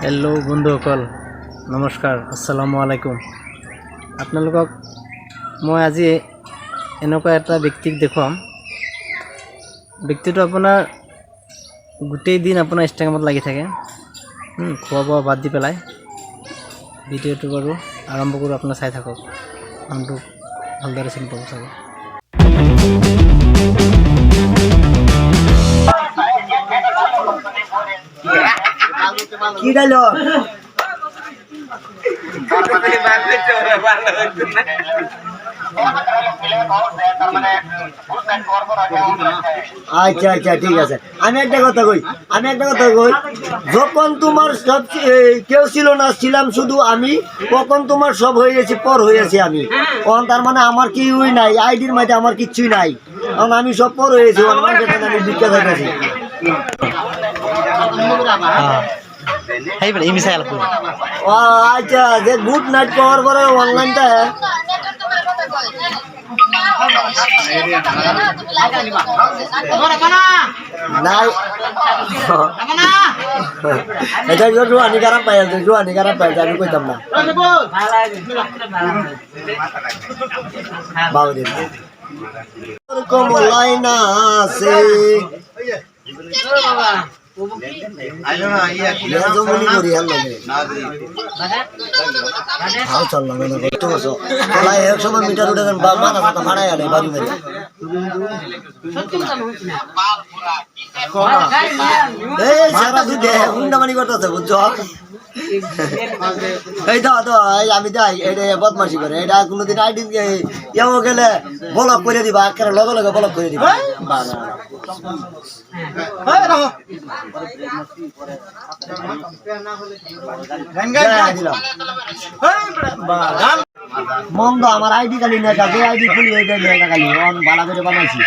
Hello' বন্ধুসকল, নমস্কাৰ, আসসালামু আলাইকুম। আপোনালোকক মই আজি এনেকুৱা এটা ব্যক্তিক দেখুৱাম। ব্যক্তিটো আপোনাৰ গোটেই দিন আপোনাৰ ইনষ্টাগ্ৰামত লাগি থাকে, খোৱা বোৱা বাদ দি পেলাই। ভিডিঅ'টো বাৰু আৰম্ভ কৰোঁ, আপোনাৰ চাই থাকক, মানুহটো ভালদৰে চিনি পাব চাব। কি ডায়লগ আচ্ছা আচ্ছা ঠিক আছে। আমি একটা কথা কই যখন তোমার সব কেউ ছিল না, ছিলাম শুধু আমি, কখন তোমার সব হয়ে গেছি, পর হয়েছি আমি। তখন তার মানে আমার কিছুই নাই, আইডির মধ্যে আমার কিচ্ছুই নাই, কারণ আমি সব পর হয়েছি। আমি বিখ্যাত হয়ে গেছি। আচ্ছা, যে গুড নাইট পাওয়ার পরে অনলাইনটা এটা হানিকারাম পাই আছে, হানিকারাম পাই আমি কইতাম না বাবুদের কমলাই না আছে মিটার উঠে মাথা ফাটা ফাড়াই আলে বাড়ি মেরে সারা দুধ হুন্ডামানি করতেছে, বুঝছো? এই তো আমি যাই, এটা বদমাসি করে, এটা কোনোদিন আইডি এও গেলে ব্লক করে দিবা, লগে লগে ব্লক করে দিবা। মন্দ আমার আইডি খালি নেতা, যে আইডি খুলি ওই নেতা খালি ভালো করে বানাইছি।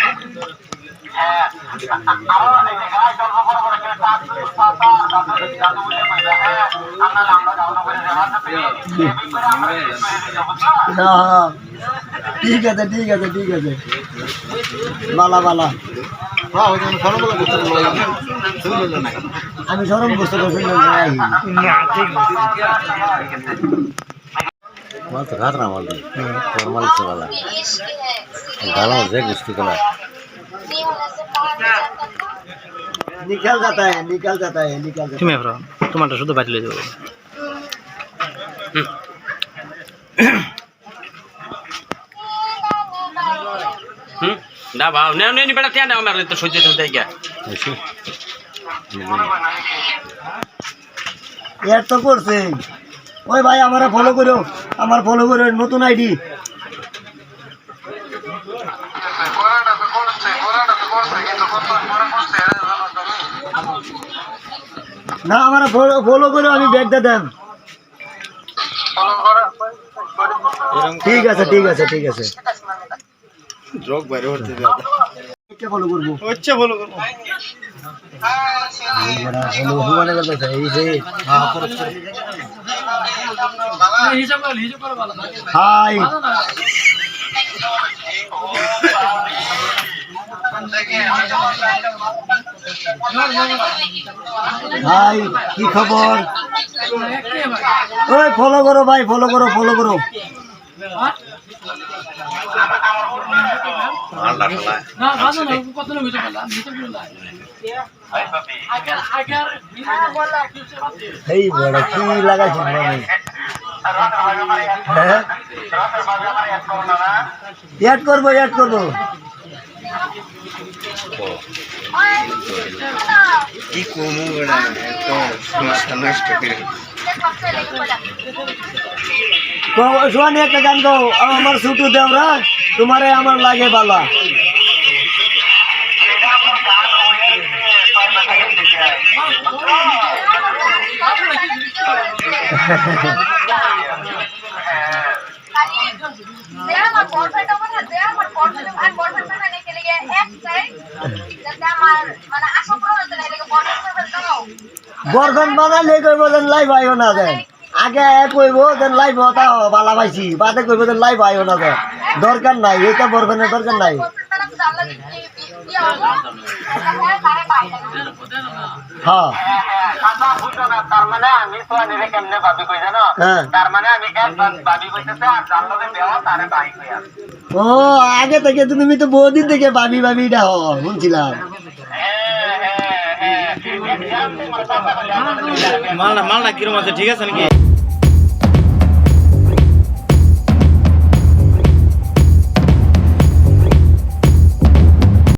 ঠিক আছে ঠিক আছে ঠিক আছে, বালা বালা। আমি সরম বসতে বসে निकल जाता है निकल जाता है निकल जाता তুমি এবার তোমারটা শুধু বাড়ি লয়ে যাবো। না বাবা নেও নেই বেটা তিয়া নাও মারলে তো সহ্য চলতে গিয়া यार तो করছে। ওই ভাই আমারে ফলো করো, আমার ফলো করো, নতুন আইডি। না আমার ফলো করো, আমি ব্যাগ দিয়ে দেন। ঠিক আছে ঠিক আছে ঠিক আছে, যোগ বাইরে হতে দাও। কে ফলো করব? হচ্ছে ফলো করব। ফলো হুমানে করতেছে এই যে হাই ভাই কি খবর? ওই ফলো করো ভাই, ফলো করো ফলো করো। এই বড় কি লাগাইছি এড করবো এড করবো। কি কমু বড়া তো সমস্যা নষ্ট করে সোয়ানি একটা গান গাও, আমার ছুটু দেওরা তোমারে আমার লাগে বালা। বরফেন বানালে কইব যেন লাইভ আইও না দেন, আগে কইব যেন লাইভ হতা বালা পাইছি, বাদে কইব যেন লাইভ আইও না দেন। দরকার নাই, এটা বরফেনের দরকার নাই। হ্যাঁ কথা বুঝো না, তার মানে আমি তো আনিরে কেমনে ভাবি কই জানো? হ্যাঁ। তার মানে আমি একবার ভাবি কইতেছে আর যার লগে দেওয়া তারে ভাই কই আছে। ও আগে থেকে তো তুমি তো বহুদিন থেকে ভাবি ভাবি এটা শুনছিলাম। হ্যাঁ। মালটা কিরম আছে, ঠিক আছে নাকি?